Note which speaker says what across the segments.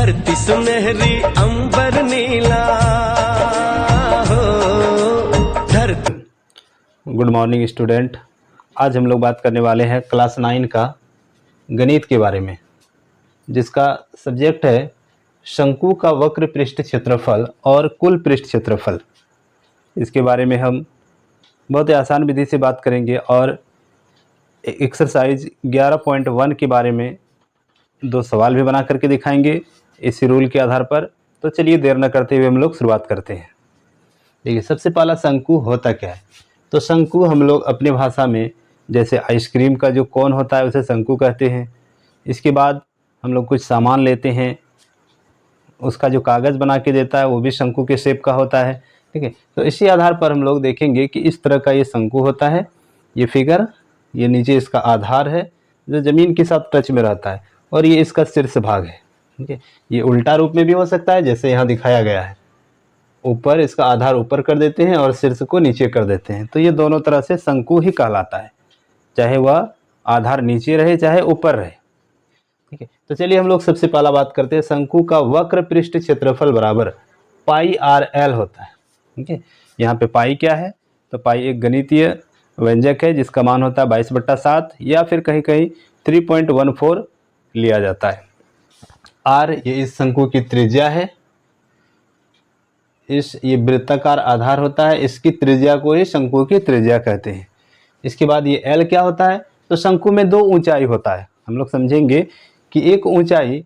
Speaker 1: धरती सुनहरी अंबर नीला हो धरती।
Speaker 2: Good morning student. आज हम लोग बात करने वाले हैं क्लास 9 का गणित के बारे में, जिसका सब्जेक्ट है शंकु का वक्र पृष्ठ क्षेत्रफल और कुल पृष्ठ क्षेत्रफल। इसके बारे में हम बहुत ही आसान विधि से बात करेंगे और एक्सरसाइज 11.1 के बारे में 2 सवाल भी बना करके दिखाएंगे इसी रूल के आधार पर। तो चलिए देर न करते हुए हम लोग शुरुआत करते हैं। देखिए, सबसे पहला शंकु होता क्या है। तो शंकु हम लोग अपने भाषा में जैसे आइसक्रीम का जो कोन होता है उसे शंकु कहते हैं। इसके बाद हम लोग कुछ सामान लेते हैं, उसका जो कागज़ बना के देता है वो भी शंकु के शेप का होता है। ठीक है, तो इसी आधार पर हम लोग देखेंगे कि इस तरह का ये शंकु होता है। ये फिगर, ये नीचे इसका आधार है जो ज़मीन के साथ टच में रहता है, और ये इसका शीर्ष भाग है। ठीक है, ये उल्टा रूप में भी हो सकता है जैसे यहाँ दिखाया गया है। ऊपर इसका आधार ऊपर कर देते हैं और शीर्ष को नीचे कर देते हैं, तो ये दोनों तरह से शंकु ही कहलाता है, चाहे वह आधार नीचे रहे चाहे ऊपर रहे। ठीक है, तो चलिए हम लोग सबसे पहला बात करते हैं। शंकु का वक्र पृष्ठ क्षेत्रफल बराबर पाई आर एल होता है। ठीक है, यहाँ पे पाई क्या है, तो पाई एक गणितीय व्यंजक है जिसका मान होता है 22/7 या फिर कहीं कहीं 3.14 लिया जाता है। आर ये इस शंकु की त्रिज्या है, ये वृत्ताकार आधार होता है, इसकी त्रिज्या को ही शंकु की त्रिज्या कहते हैं। इसके बाद ये एल क्या होता है, तो शंकु में 2 ऊंचाई होता है। हम लोग समझेंगे कि एक ऊंचाई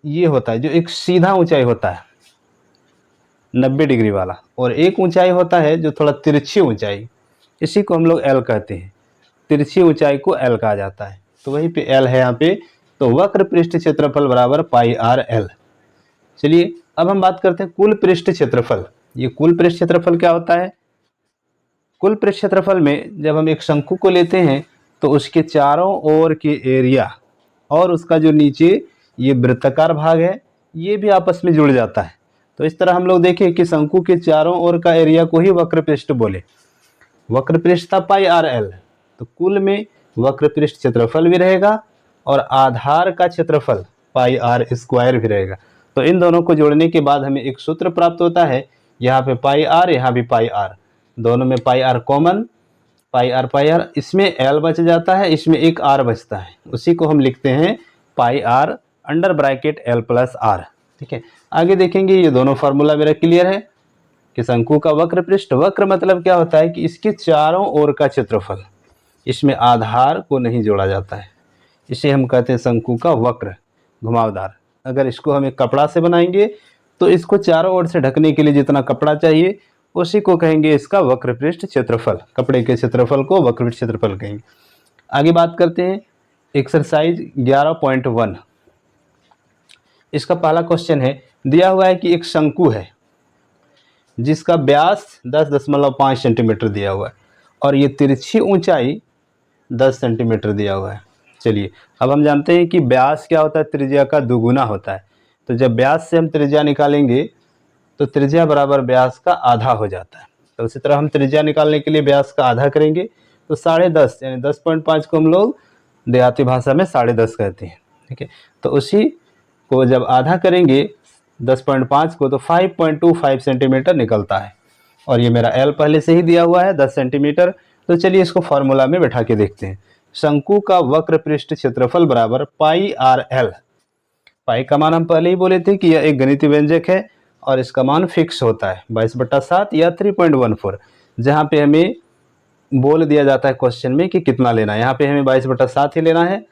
Speaker 2: ये होता है जो एक सीधा ऊंचाई होता है 90 डिग्री वाला, और एक ऊंचाई होता है जो थोड़ा तिरछी ऊंचाई, इसी को हम लोग एल कहते हैं। तिरछी ऊंचाई को एल कहा जाता है, तो वहीं पे एल है यहाँ पे। तो वक्र पृष्ठ क्षेत्रफल बराबर पाई आर एल। चलिए अब हम बात करते हैं कुल पृष्ठ क्षेत्रफल। ये कुल पृष्ठ क्षेत्रफल क्या होता है। कुल पृष्ठ क्षेत्रफल में जब हम एक शंकु को लेते हैं तो उसके चारों ओर के एरिया और उसका जो नीचे ये वृत्ताकार भाग है ये भी आपस में जुड़ जाता है। तो इस तरह हम लोग देखें कि शंकु के चारों ओर का एरिया को ही वक्र पृष्ठ बोले। वक्र पृष्ठ था पाई आर एल, तो कुल में वक्र पृष्ठ क्षेत्रफल भी रहेगा और आधार का क्षेत्रफल पाई आर स्क्वायर भी रहेगा। तो इन दोनों को जोड़ने के बाद हमें एक सूत्र प्राप्त होता है। यहाँ पे पाई आर, यहाँ भी पाई आर, दोनों में पाई आर कॉमन, पाई आर, इसमें एल बच जाता है, इसमें एक आर बचता है, उसी को हम लिखते हैं pi R under bracket L plus R. ठीक है, आगे देखेंगे। ये दोनों फार्मूला मेरा क्लियर है कि शंकु का वक्र पृष्ठ, वक्र मतलब क्या होता है कि इसके चारों ओर का क्षेत्रफल, इसमें आधार को नहीं जोड़ा जाता है, इसे हम कहते हैं शंकु का वक्र, घुमावदार। अगर इसको हम एक कपड़ा से बनाएंगे तो इसको चारों ओर से ढकने के लिए जितना कपड़ा चाहिए उसी को कहेंगे इसका वक्र पृष्ठ क्षेत्रफल। कपड़े के क्षेत्रफल को वक्र पृष्ठ क्षेत्रफल कहेंगे। आगे बात करते हैं एक्सरसाइज 11.1। इसका पहला क्वेश्चन है, दिया हुआ है कि एक शंकु है जिसका व्यास 10.5 सेंटीमीटर दिया हुआ है और ये तिरछी ऊंचाई 10 सेंटीमीटर दिया हुआ है। चलिए अब हम जानते हैं कि व्यास क्या होता है, त्रिज्या का दुगुना होता है। तो जब व्यास से हम त्रिज्या निकालेंगे तो त्रिज्या बराबर व्यास का आधा हो जाता है। तो उसी तरह हम त्रिज्या निकालने के लिए व्यास का आधा करेंगे, तो 10.5 यानी 10.5 को हम लोग देहाती भाषा में 10.5 कहते हैं। ठीक है, तो उसी को जब आधा करेंगे 10.5 को, तो 5.25 सेंटीमीटर निकलता है। और ये मेरा एल पहले से ही दिया हुआ है 10 सेंटीमीटर। तो चलिए इसको फॉर्मूला में बैठा के देखते हैं। शंकु का वक्र पृष्ठ क्षेत्रफल बराबर पाई आर एल। पाई का मान हम पहले ही बोले थे कि यह एक गणितीय व्यंजक है और इसका मान फिक्स होता है 22/7 या 3.14, जहाँ पे हमें बोल दिया जाता है क्वेश्चन में कि कितना लेना है। यहाँ पे हमें 22/7 ही लेना है।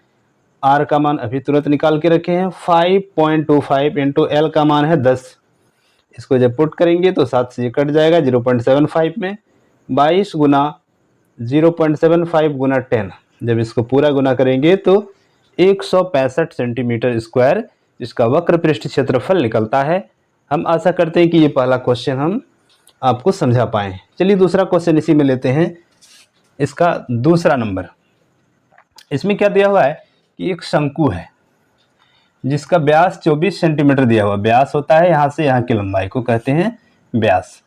Speaker 2: आर का मान अभी तुरंत निकाल के रखे हैं, 5.25 इंटू एल का मान है 10। इसको जब पुट करेंगे तो 7 से ये कट जाएगा 0.75 में। 22 गुना 0.75 गुना 10, जब इसको पूरा गुना करेंगे तो 165 सेंटीमीटर स्क्वायर इसका वक्र पृष्ठ क्षेत्रफल निकलता है। हम आशा करते हैं कि ये पहला क्वेश्चन हम आपको समझा पाएँ। चलिए दूसरा क्वेश्चन इसी में लेते हैं। इसका दूसरा नंबर, इसमें क्या दिया हुआ है कि एक शंकु है जिसका व्यास 24 सेंटीमीटर दिया हुआ। व्यास होता है यहाँ से यहाँ की लंबाई को कहते हैं व्यास।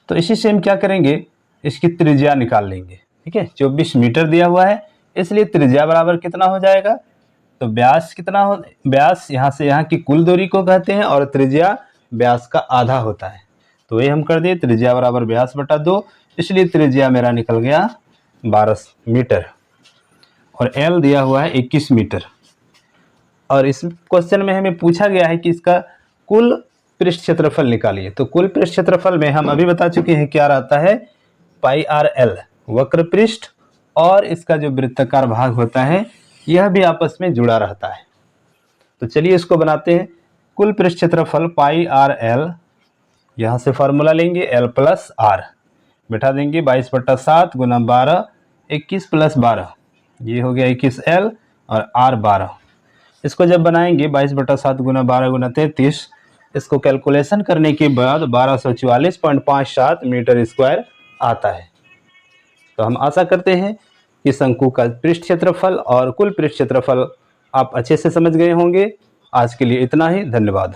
Speaker 2: तो इसी से हम क्या करेंगे, इसकी त्रिज्या निकाल लेंगे। ठीक है, 24 मीटर दिया हुआ है, इसलिए त्रिज्या बराबर कितना हो जाएगा, तो व्यास कितना हो, व्यास यहाँ से यहाँ की कुल दूरी को कहते हैं और त्रिज्या व्यास का आधा होता है। तो ये हम कर दिए, त्रिज्या बराबर व्यास बटा 2, इसलिए त्रिज्या मेरा निकल गया 12 मीटर और एल दिया हुआ है 21 मीटर। और इस क्वेश्चन में हमें पूछा गया है कि इसका कुल पृष्ठ क्षेत्रफल निकालिए। तो कुल पृष्ठ क्षेत्रफल में हम अभी बता चुके हैं क्या रहता है, पाई आर एल वक्र पृष्ठ और इसका जो वृत्ताकार भाग होता है यह भी आपस में जुड़ा रहता है। तो चलिए इसको बनाते हैं। कुल पृष्ठ क्षेत्रफल पाई आर एल, यहाँ से फॉर्मूला लेंगे एल प्लस आर, बैठा देंगे 22/7 गुना 12, 21 + 12, ये हो गया 21 एल और आर 12। इसको जब बनाएंगे 22/7 गुना 12 गुना 33, इसको कैलकुलेशन करने के बाद 1244.57 मीटर स्क्वायर आता है। तो हम आशा करते हैं कि शंकु का पृष्ठ क्षेत्रफल और कुल पृष्ठ क्षेत्रफल आप अच्छे से समझ गए होंगे। आज के लिए इतना ही, धन्यवाद।